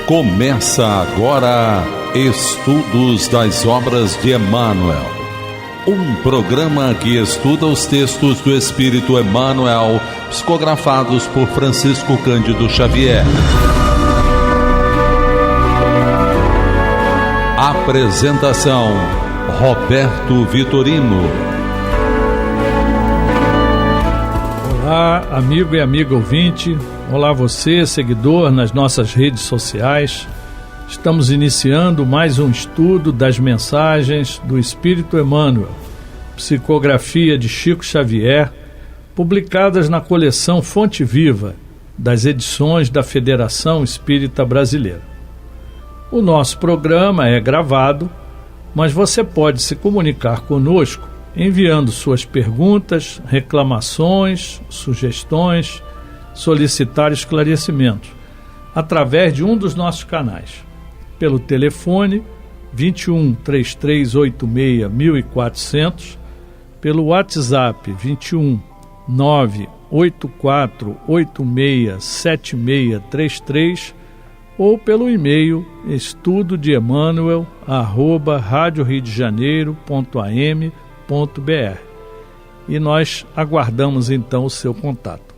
Começa agora Estudos das Obras de Emmanuel, um programa que estuda os textos do Espírito Emmanuel, psicografados por Francisco Cândido Xavier. Apresentação: Roberto Vitorino. Olá, amigo e amiga ouvinte. Olá você, seguidor nas nossas redes sociais. Estamos iniciando mais um estudo das mensagens do Espírito Emmanuel, psicografia de Chico Xavier, publicadas na coleção Fonte Viva, das edições da Federação Espírita Brasileira. O nosso programa é gravado, mas você pode se comunicar conosco enviando suas perguntas, reclamações, sugestões, solicitar esclarecimentos, através de um dos nossos canais, pelo telefone 21 3386 1400, pelo WhatsApp 21 98486 7633 ou pelo e-mail estudodeemmanuel@radioriodejaneiro.am.br, e nós aguardamos então o seu contato.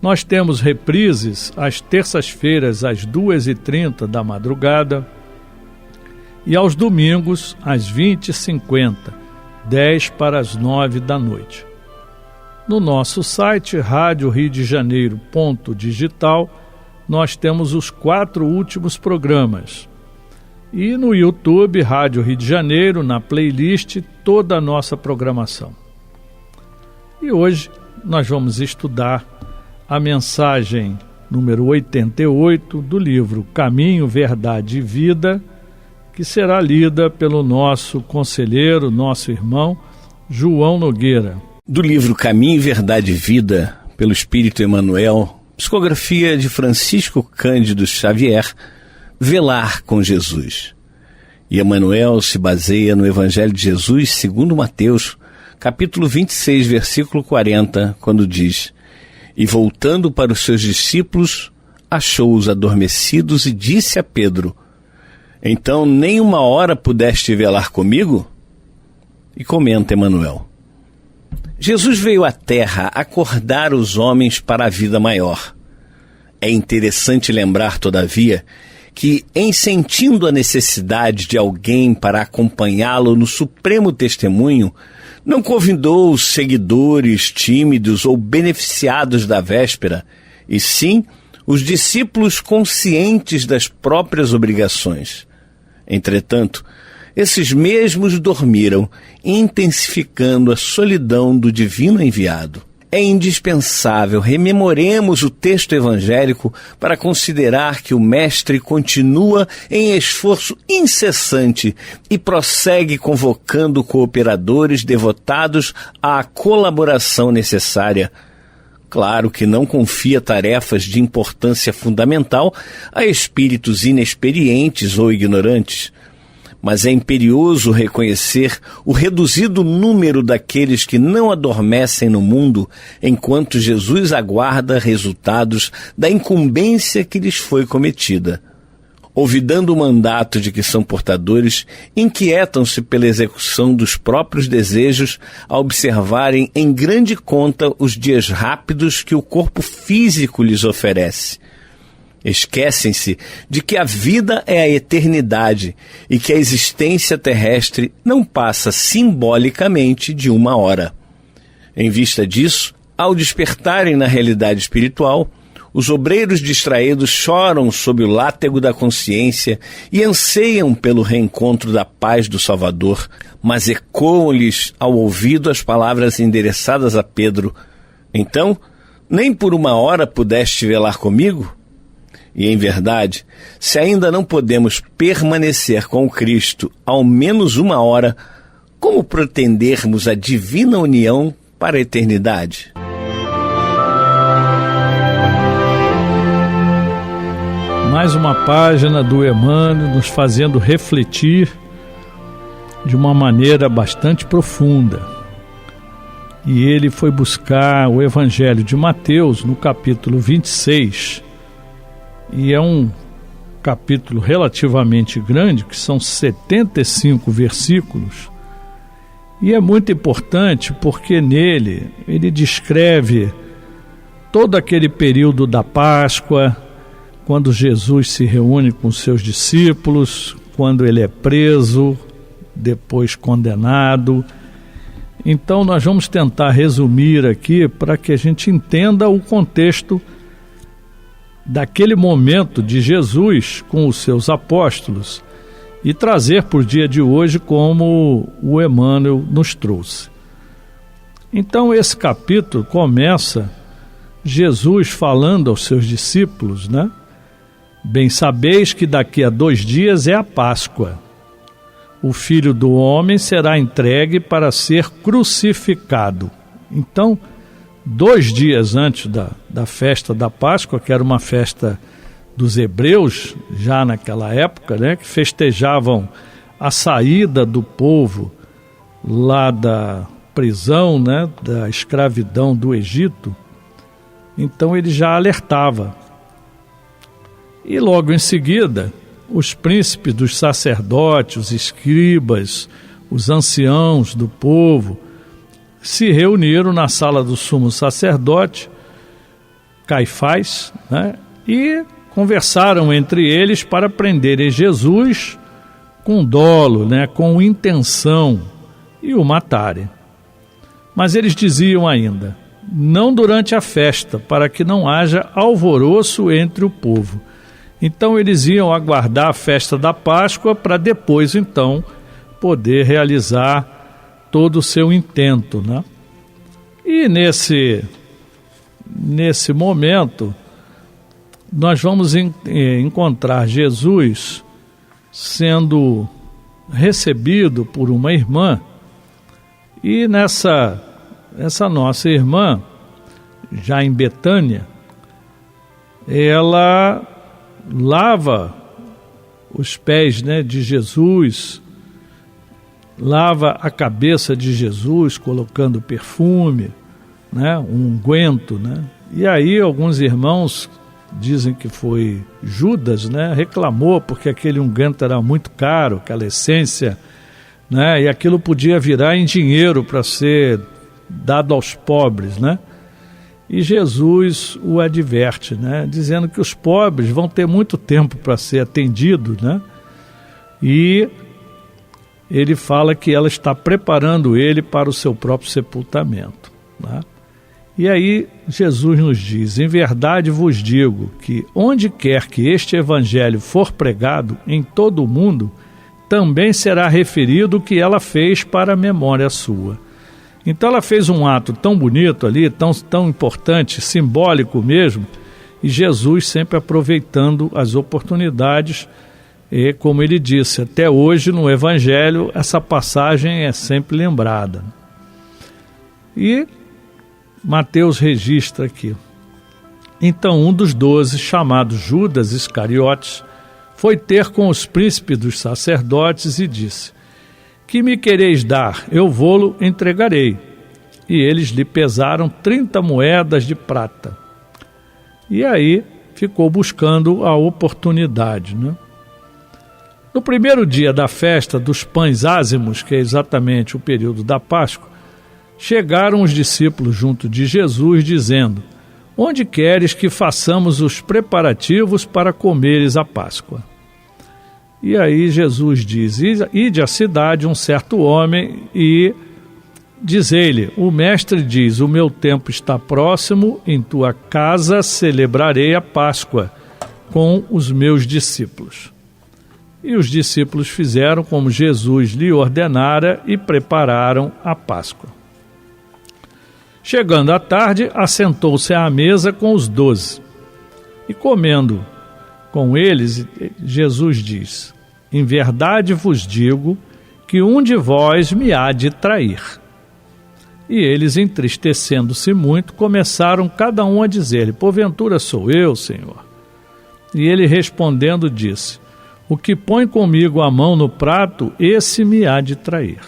Nós temos reprises às terças-feiras às 2h30 da madrugada e aos domingos às 20h50, 10 para as 9 da noite. No nosso site radioriodejaneiro.digital nós temos os 4 últimos programas. E no YouTube, Rádio Rio de Janeiro, na playlist, toda a nossa programação. E hoje nós vamos estudar a mensagem número 88 do livro Caminho, Verdade e Vida, que será lida pelo nosso conselheiro, nosso irmão, João Nogueira. Do livro Caminho, Verdade e Vida, pelo Espírito Emmanuel, psicografia de Francisco Cândido Xavier, Velar com Jesus. E Emmanuel se baseia no Evangelho de Jesus segundo Mateus, capítulo 26, versículo 40, quando diz: E voltando para os seus discípulos, achou-os adormecidos e disse a Pedro: Então nem uma hora pudeste velar comigo? E comenta Emmanuel: Jesus veio à Terra acordar os homens para a vida maior. É interessante lembrar, todavia, que, em sentindo a necessidade de alguém para acompanhá-lo no supremo testemunho, não convidou os seguidores tímidos ou beneficiados da véspera, e sim os discípulos conscientes das próprias obrigações. Entretanto, esses mesmos dormiram, intensificando a solidão do divino enviado. É indispensável rememoremos o texto evangélico para considerar que o Mestre continua em esforço incessante e prossegue convocando cooperadores devotados à colaboração necessária. Claro que não confia tarefas de importância fundamental a espíritos inexperientes ou ignorantes, mas é imperioso reconhecer o reduzido número daqueles que não adormecem no mundo enquanto Jesus aguarda resultados da incumbência que lhes foi cometida. Olvidando o mandato de que são portadores, inquietam-se pela execução dos próprios desejos ao observarem em grande conta os dias rápidos que o corpo físico lhes oferece. Esquecem-se de que a vida é a eternidade e que a existência terrestre não passa simbolicamente de uma hora. Em vista disso, ao despertarem na realidade espiritual, os obreiros distraídos choram sob o látego da consciência e anseiam pelo reencontro da paz do Salvador, mas ecoam-lhes ao ouvido as palavras endereçadas a Pedro: Então, nem por uma hora pudeste velar comigo? E, em verdade, se ainda não podemos permanecer com Cristo ao menos uma hora, como pretendermos a divina união para a eternidade? Mais uma página do Emmanuel nos fazendo refletir de uma maneira bastante profunda. E ele foi buscar o Evangelho de Mateus no capítulo 26, e é um capítulo relativamente grande, que são 75 versículos, e é muito importante porque nele ele descreve todo aquele período da Páscoa, quando Jesus se reúne com seus discípulos, quando ele é preso, depois condenado. Então nós vamos tentar resumir aqui para que a gente entenda o contexto daquele momento de Jesus com os seus apóstolos e trazer por dia de hoje como o Emmanuel nos trouxe. Então esse capítulo começa Jesus falando aos seus discípulos, né? Bem sabeis que daqui a 2 dias é a Páscoa. O Filho do Homem será entregue para ser crucificado. Então, 2 dias antes da festa da Páscoa, que era uma festa dos hebreus, já naquela época, né, que festejavam a saída do povo lá da prisão, né, da escravidão do Egito, então ele já alertava. E logo em seguida, os príncipes dos sacerdotes, os escribas, os anciãos do povo, se reuniram na sala do sumo sacerdote, Caifás, né, e conversaram entre eles para prenderem Jesus com dolo, né, com intenção, e o matarem. Mas eles diziam ainda: não durante a festa, para que não haja alvoroço entre o povo. Então eles iam aguardar a festa da Páscoa para depois, então, poder realizar todo o seu intento, né? E nesse momento, nós vamos encontrar Jesus sendo recebido por uma irmã, e essa nossa irmã, já em Betânia, ela lava os pés, né, de Jesus, lava a cabeça de Jesus, colocando perfume, né, um unguento, né? E aí alguns irmãos dizem que foi Judas, né, reclamou porque aquele unguento era muito caro, aquela essência, né, e aquilo podia virar em dinheiro para ser dado aos pobres, né? E Jesus o adverte, né, dizendo que os pobres vão ter muito tempo para ser atendidos, né? E ele fala que ela está preparando ele para o seu próprio sepultamento, né? E aí Jesus nos diz: em verdade vos digo que onde quer que este evangelho for pregado em todo o mundo, também será referido o que ela fez para a memória sua. Então ela fez um ato tão bonito ali, tão importante, simbólico mesmo, e Jesus sempre aproveitando as oportunidades, e como ele disse, até hoje no Evangelho essa passagem é sempre lembrada. E Mateus registra aqui: então um dos 12, chamado Judas Iscariotes, foi ter com os príncipes dos sacerdotes e disse: que me quereis dar? Eu vô-lo entregarei. E eles lhe pesaram 30 moedas de prata. E aí ficou buscando a oportunidade, né? No primeiro dia da festa dos pães ázimos, que é exatamente o período da Páscoa, chegaram os discípulos junto de Jesus, dizendo: onde queres que façamos os preparativos para comeres a Páscoa? E aí Jesus diz: ide à cidade um certo homem e diz-lhe: o mestre diz, o meu tempo está próximo, em tua casa celebrarei a Páscoa com os meus discípulos. E os discípulos fizeram como Jesus lhe ordenara e prepararam a Páscoa. Chegando à tarde, assentou-se à mesa com os 12. E comendo com eles, Jesus diz: em verdade vos digo que um de vós me há de trair. E eles, entristecendo-se muito, começaram cada um a dizer-lhe: porventura sou eu, Senhor? E ele respondendo disse: o que põe comigo a mão no prato, esse me há de trair.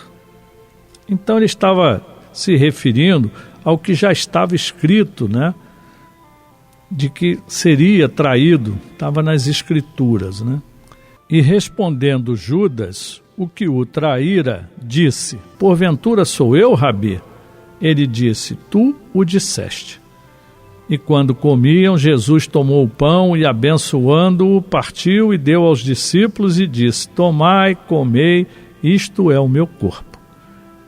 Então ele estava se referindo ao que já estava escrito, né, de que seria traído, estava nas Escrituras, né? E respondendo Judas, o que o traíra, disse: porventura sou eu, Rabi? Ele disse: tu o disseste. E quando comiam, Jesus tomou o pão e, abençoando-o, partiu e deu aos discípulos e disse: tomai, comei, isto é o meu corpo.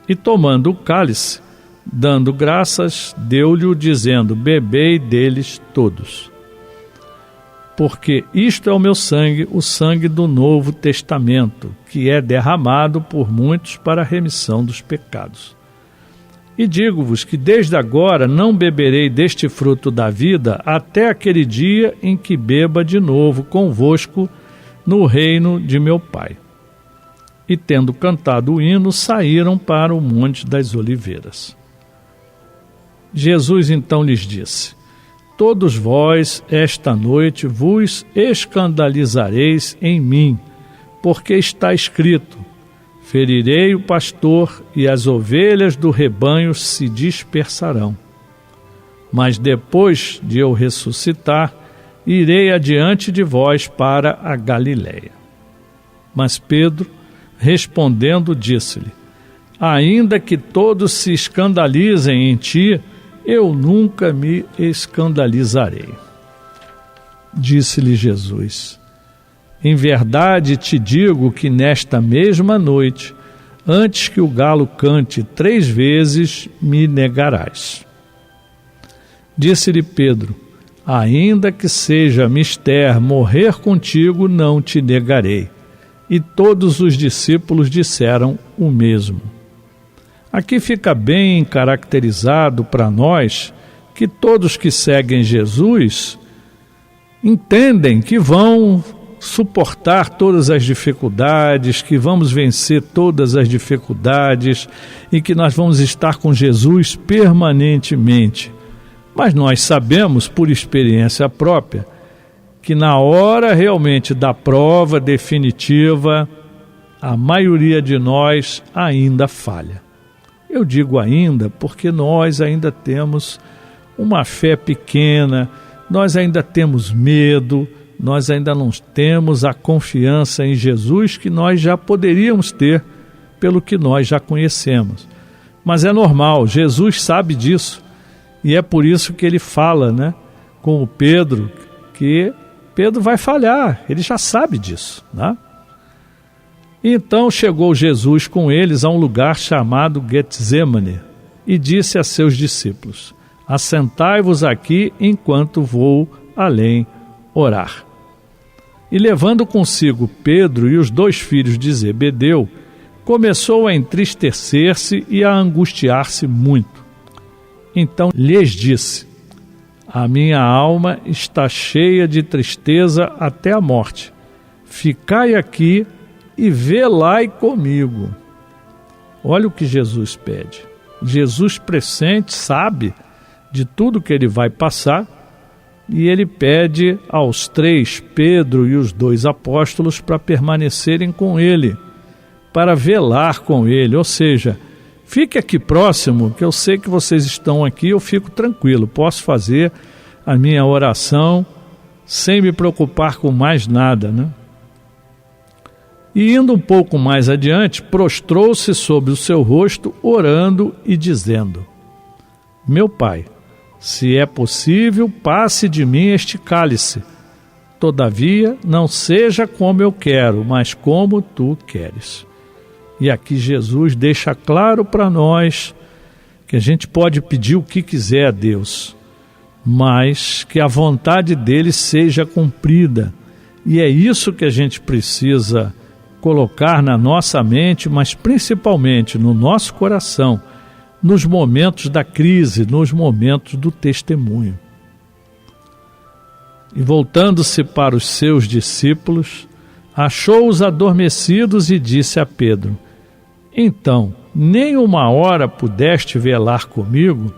E tomando o cálice, dando graças, deu-lhe, dizendo: bebei deles todos. Porque isto é o meu sangue, o sangue do Novo Testamento, que é derramado por muitos para a remissão dos pecados. E digo-vos que desde agora não beberei deste fruto da vida até aquele dia em que beba de novo convosco no reino de meu Pai. E tendo cantado o hino, saíram para o Monte das Oliveiras. Jesus então lhes disse: todos vós esta noite vos escandalizareis em mim, porque está escrito: ferirei o pastor e as ovelhas do rebanho se dispersarão. Mas depois de eu ressuscitar, irei adiante de vós para a Galiléia. Mas Pedro, respondendo, disse-lhe: ainda que todos se escandalizem em ti, eu nunca me escandalizarei. Disse-lhe Jesus: em verdade te digo que nesta mesma noite, antes que o galo cante 3 vezes, me negarás. Disse-lhe Pedro: ainda que seja mister morrer contigo, não te negarei. E todos os discípulos disseram o mesmo. Aqui fica bem caracterizado para nós que todos que seguem Jesus entendem que vão suportar todas as dificuldades, que vamos vencer todas as dificuldades e que nós vamos estar com Jesus permanentemente. Mas nós sabemos, por experiência própria, que na hora realmente da prova definitiva, a maioria de nós ainda falha. Eu digo ainda porque nós ainda temos uma fé pequena, nós ainda temos medo, nós ainda não temos a confiança em Jesus que nós já poderíamos ter pelo que nós já conhecemos. Mas é normal, Jesus sabe disso. E é por isso que ele fala, né, com o Pedro, que Pedro vai falhar, ele já sabe disso, né? Então chegou Jesus com eles a um lugar chamado Getsêmani e disse a seus discípulos: assentai-vos aqui enquanto vou além orar. E levando consigo Pedro e os 2 filhos de Zebedeu, começou a entristecer-se e a angustiar-se muito. Então lhes disse: a minha alma está cheia de tristeza até a morte. Ficai aqui e velai comigo. Olha o que Jesus pede. Jesus presente sabe de tudo que ele vai passar e ele pede aos 3, Pedro e os 2 apóstolos, para permanecerem com ele, para velar com ele, ou seja, fique aqui próximo, que eu sei que vocês estão aqui, eu fico tranquilo, posso fazer a minha oração sem me preocupar com mais nada, né? E indo um pouco mais adiante, prostrou-se sobre o seu rosto, orando e dizendo: meu Pai, se é possível, passe de mim este cálice. Todavia, não seja como eu quero, mas como tu queres. E aqui Jesus deixa claro para nós que a gente pode pedir o que quiser a Deus, mas que a vontade dele seja cumprida. E é isso que a gente precisa colocar na nossa mente, mas principalmente no nosso coração, nos momentos da crise, nos momentos do testemunho. E voltando-se para os seus discípulos, achou-os adormecidos e disse a Pedro: então, nem uma hora pudeste velar comigo?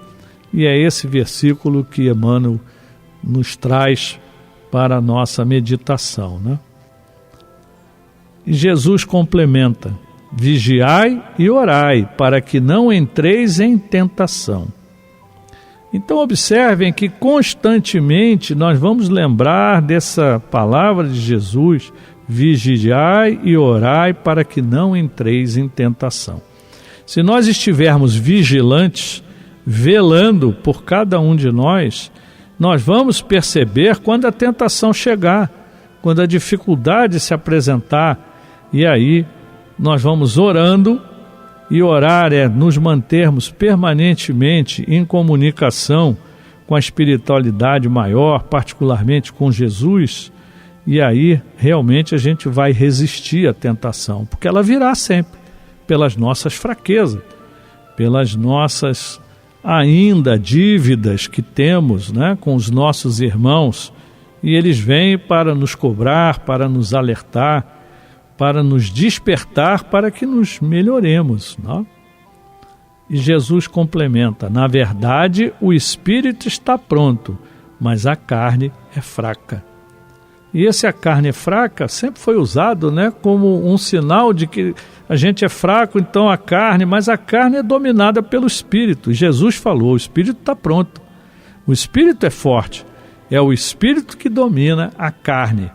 E é esse versículo que Emmanuel nos traz para a nossa meditação, né? E Jesus complementa: vigiai e orai, para que não entreis em tentação. Então observem que constantemente nós vamos lembrar dessa palavra de Jesus: vigiai e orai para que não entreis em tentação. Se nós estivermos vigilantes, velando por cada um de nós, nós vamos perceber quando a tentação chegar, quando a dificuldade se apresentar, e aí nós vamos orando. E orar é nos mantermos permanentemente em comunicação com a espiritualidade maior, particularmente com Jesus, e aí realmente a gente vai resistir à tentação, porque ela virá sempre, pelas nossas fraquezas, pelas nossas ainda dívidas que temos, né, com os nossos irmãos, e eles vêm para nos cobrar, para nos alertar, para nos despertar, para que nos melhoremos, não? E Jesus complementa: na verdade, o espírito está pronto, mas a carne é fraca. E a carne fraca sempre foi usado, né, como um sinal de que a gente é fraco, então a carne, mas a carne é dominada pelo espírito. E Jesus falou: o espírito está pronto, o espírito é forte, é o espírito que domina a carne.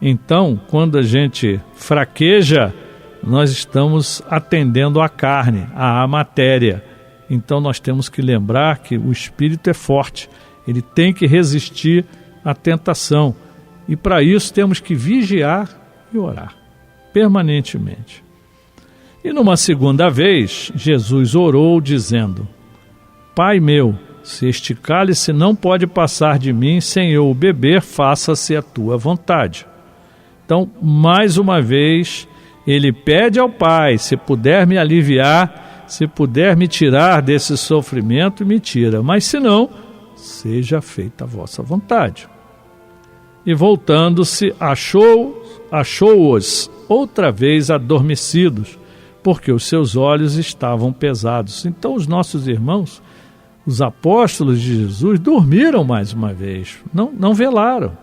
Então, quando a gente fraqueja, nós estamos atendendo à carne, à matéria. Então nós temos que lembrar que o espírito é forte, ele tem que resistir à tentação. E para isso temos que vigiar e orar, permanentemente. E numa segunda vez, Jesus orou dizendo: Pai meu, se este cálice não pode passar de mim sem eu o beber, faça-se a tua vontade. Então, mais uma vez, ele pede ao Pai: se puder me aliviar, se puder me tirar desse sofrimento, me tira. Mas se não, seja feita a vossa vontade. E voltando-se, achou-os outra vez adormecidos, porque os seus olhos estavam pesados. Então os nossos irmãos, os apóstolos de Jesus, dormiram mais uma vez, não velaram.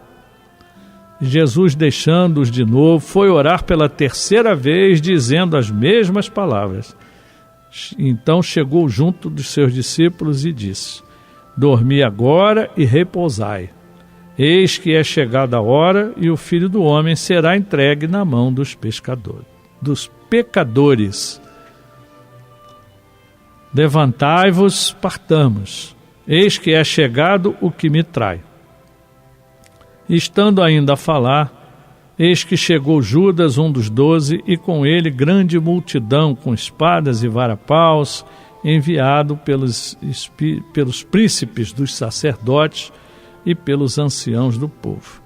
Jesus, deixando-os de novo, foi orar pela terceira vez, dizendo as mesmas palavras. Então chegou junto dos seus discípulos e disse: dormi agora e repousai. Eis que é chegada a hora e o Filho do Homem será entregue na mão dos pecadores. Levantai-vos, partamos. Eis que é chegado o que me trai. Estando ainda a falar, eis que chegou Judas, um dos 12, e com ele grande multidão com espadas e varapaus, enviado pelos príncipes dos sacerdotes e pelos anciãos do povo.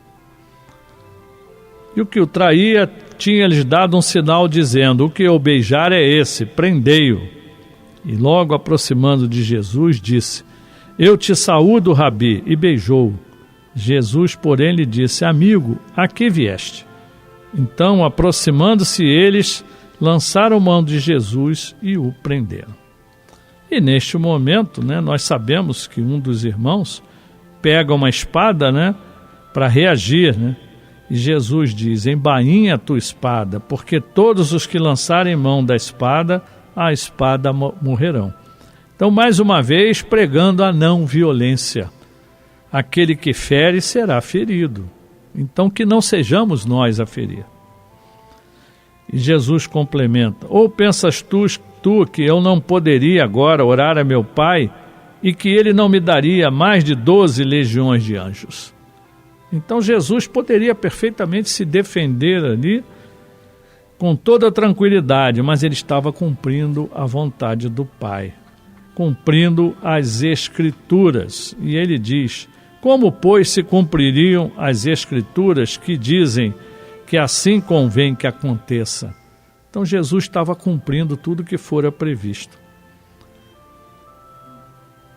E o que o traía tinha-lhes dado um sinal, dizendo: o que eu beijar é esse, prendei-o. E logo aproximando de Jesus, disse: eu te saúdo, Rabi, e beijou-o. Jesus, porém, lhe disse: amigo, a que vieste? Então, aproximando-se eles, lançaram mão de Jesus e o prenderam. E neste momento, né, nós sabemos que um dos irmãos pega uma espada, né, para reagir, né? E Jesus diz: embainha a tua espada, porque todos os que lançarem mão da espada, a espada morrerão. Então, mais uma vez, pregando a não violência. Aquele que fere será ferido. Então, que não sejamos nós a ferir. E Jesus complementa: ou pensas tu que eu não poderia agora orar a meu Pai e que ele não me daria mais de 12 legiões de anjos? Então Jesus poderia perfeitamente se defender ali com toda tranquilidade, mas ele estava cumprindo a vontade do Pai, cumprindo as Escrituras. E ele diz: como, pois, se cumpririam as Escrituras que dizem que assim convém que aconteça? Então Jesus estava cumprindo tudo que fora previsto.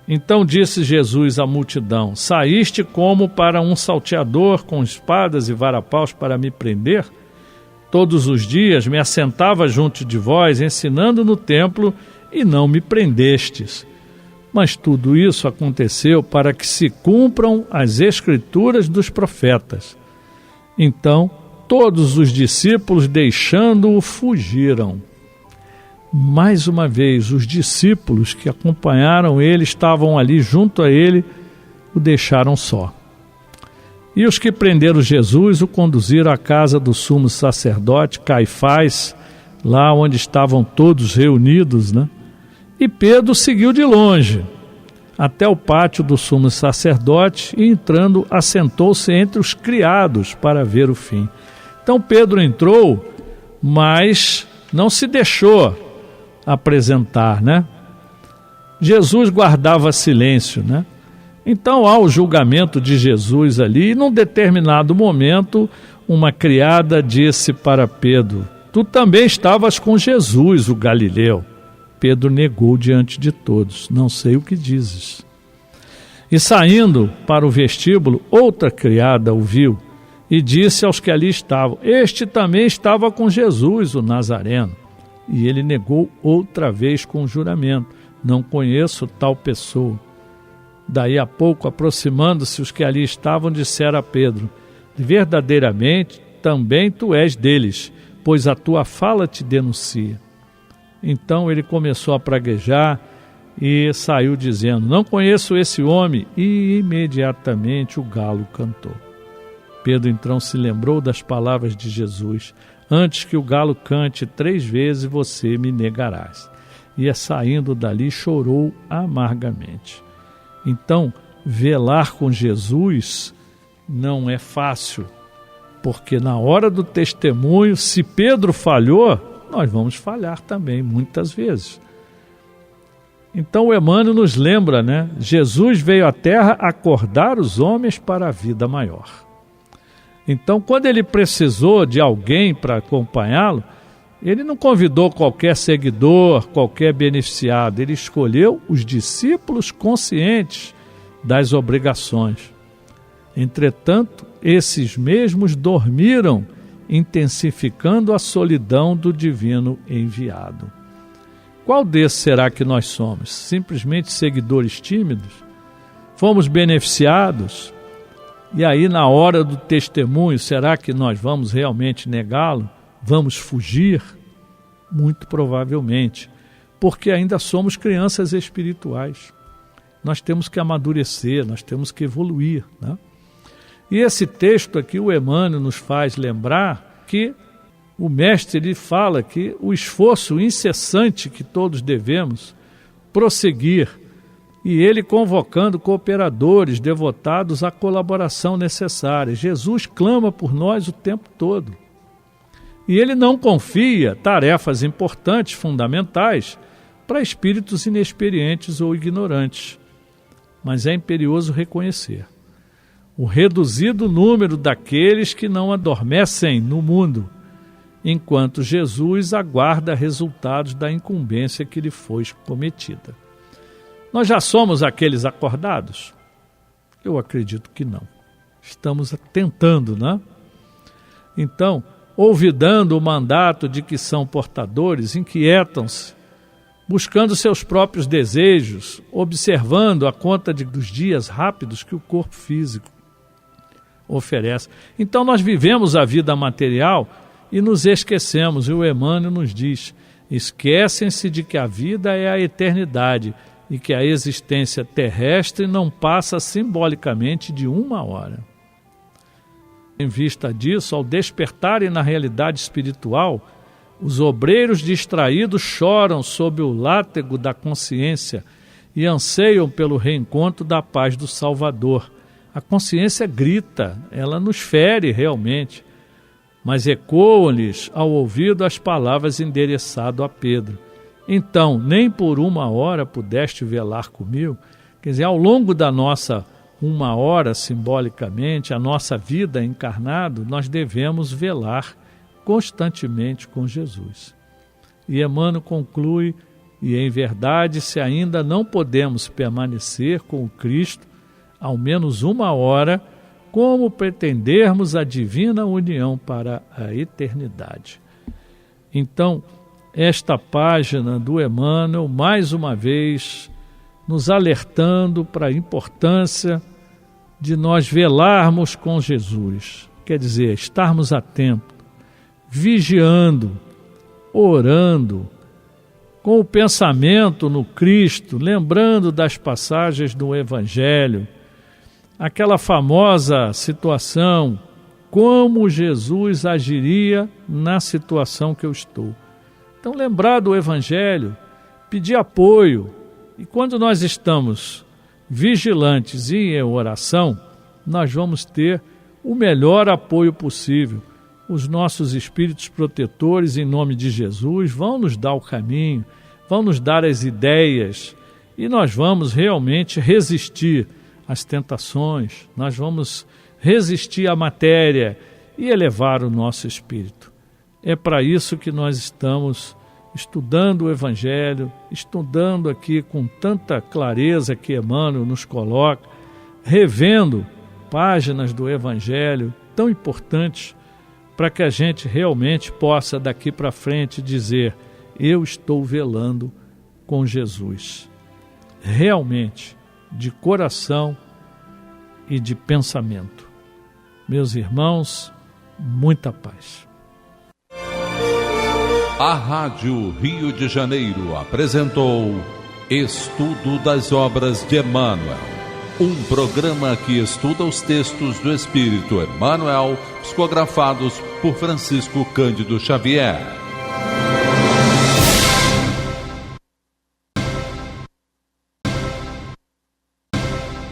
Então disse Jesus à multidão: saíste como para um salteador com espadas e varapaus para me prender? Todos os dias me assentava junto de vós, ensinando no templo, e não me prendestes. Mas tudo isso aconteceu para que se cumpram as Escrituras dos profetas. Então todos os discípulos, deixando-o, fugiram. mais uma vez, os discípulos que acompanharam ele, estavam ali junto a ele, o deixaram só. E os que prenderam Jesus o conduziram à casa do sumo sacerdote Caifás, lá onde estavam todos reunidos, né? E Pedro seguiu de longe até o pátio do sumo sacerdote e, entrando, assentou-se entre os criados para ver o fim. Então Pedro entrou, mas não se deixou apresentar, né? Jesus guardava silêncio, né? Então há o julgamento de Jesus ali, e num determinado momento uma criada disse para Pedro: tu também estavas com Jesus, o Galileu. Pedro negou diante de todos: não sei o que dizes. E saindo para o vestíbulo, outra criada o viu e disse aos que ali estavam: este também estava com Jesus, o Nazareno. E ele negou outra vez com juramento: não conheço tal pessoa. Daí a pouco, aproximando-se os que ali estavam, disseram a Pedro: verdadeiramente também tu és deles, pois a tua fala te denuncia. Então ele começou a praguejar e saiu dizendo: não conheço esse homem. E imediatamente o galo cantou. Pedro então se lembrou das palavras de Jesus: antes que o galo cante 3 vezes, você me negarás. E saindo dali chorou amargamente. Então, velar com Jesus não é fácil, porque na hora do testemunho, se Pedro falhou, nós vamos falhar também, muitas vezes. Então o Emmanuel nos lembra, né? Jesus veio à Terra acordar os homens para a vida maior. Então, quando ele precisou de alguém para acompanhá-lo, ele não convidou qualquer seguidor, qualquer beneficiado. Ele escolheu os discípulos conscientes das obrigações. Entretanto, esses mesmos dormiram, intensificando a solidão do divino enviado. Qual desses será que nós somos? Simplesmente seguidores tímidos? Fomos beneficiados? E aí, na hora do testemunho, será que nós vamos realmente negá-lo? Vamos fugir? Muito provavelmente, porque ainda somos crianças espirituais. Nós temos que amadurecer, nós temos que evoluir, né? E esse texto aqui, o Emmanuel nos faz lembrar que o mestre ele fala que o esforço incessante que todos devemos prosseguir, e ele convocando cooperadores devotados à colaboração necessária. Jesus clama por nós o tempo todo. E ele não confia tarefas importantes, fundamentais, para espíritos inexperientes ou ignorantes. Mas é imperioso reconhecer o reduzido número daqueles que não adormecem no mundo, enquanto Jesus aguarda resultados da incumbência que lhe foi cometida. Nós já somos aqueles acordados? Eu acredito que não. Estamos tentando, né? Então, olvidando o mandato de que são portadores, inquietam-se, buscando seus próprios desejos, observando a conta dos dias rápidos que o corpo físico oferece. Então nós vivemos a vida material e nos esquecemos, e o Emmanuel nos diz: esquecem-se de que a vida é a eternidade e que a existência terrestre não passa simbolicamente de 1 hora. Em vista disso, ao despertarem na realidade espiritual, os obreiros distraídos choram sob o látego da consciência e anseiam pelo reencontro da paz do Salvador. A consciência grita, ela nos fere realmente, mas ecoam-lhes ao ouvido as palavras endereçadas a Pedro: então, nem por 1 hora pudeste velar comigo? Quer dizer, ao longo da nossa 1 hora, simbolicamente, a nossa vida encarnado, nós devemos velar constantemente com Jesus. E Emmanuel conclui: e em verdade, se ainda não podemos permanecer com o Cristo ao menos 1 hora, como pretendermos a divina união para a eternidade? Então, esta página do Emmanuel, mais uma vez, nos alertando para a importância de nós velarmos com Jesus. Quer dizer, estarmos atentos, vigiando, orando, com o pensamento no Cristo, lembrando das passagens do Evangelho, aquela famosa situação, como Jesus agiria na situação que eu estou. Então, lembrar do Evangelho, pedir apoio, e quando nós estamos vigilantes e em oração, nós vamos ter o melhor apoio possível. Os nossos espíritos protetores, em nome de Jesus, vão nos dar o caminho, vão nos dar as ideias, e nós vamos realmente resistir às tentações, nós vamos resistir à matéria e elevar o nosso espírito. É para isso que nós estamos estudando o Evangelho, estudando aqui com tanta clareza que Emmanuel nos coloca, revendo páginas do Evangelho tão importantes para que a gente realmente possa daqui para frente dizer: eu estou velando com Jesus. Realmente, de coração e de pensamento. Meus irmãos, muita paz. A Rádio Rio de Janeiro apresentou Estudo das Obras de Emmanuel, um programa que estuda os textos do Espírito Emmanuel, psicografados por Francisco Cândido Xavier.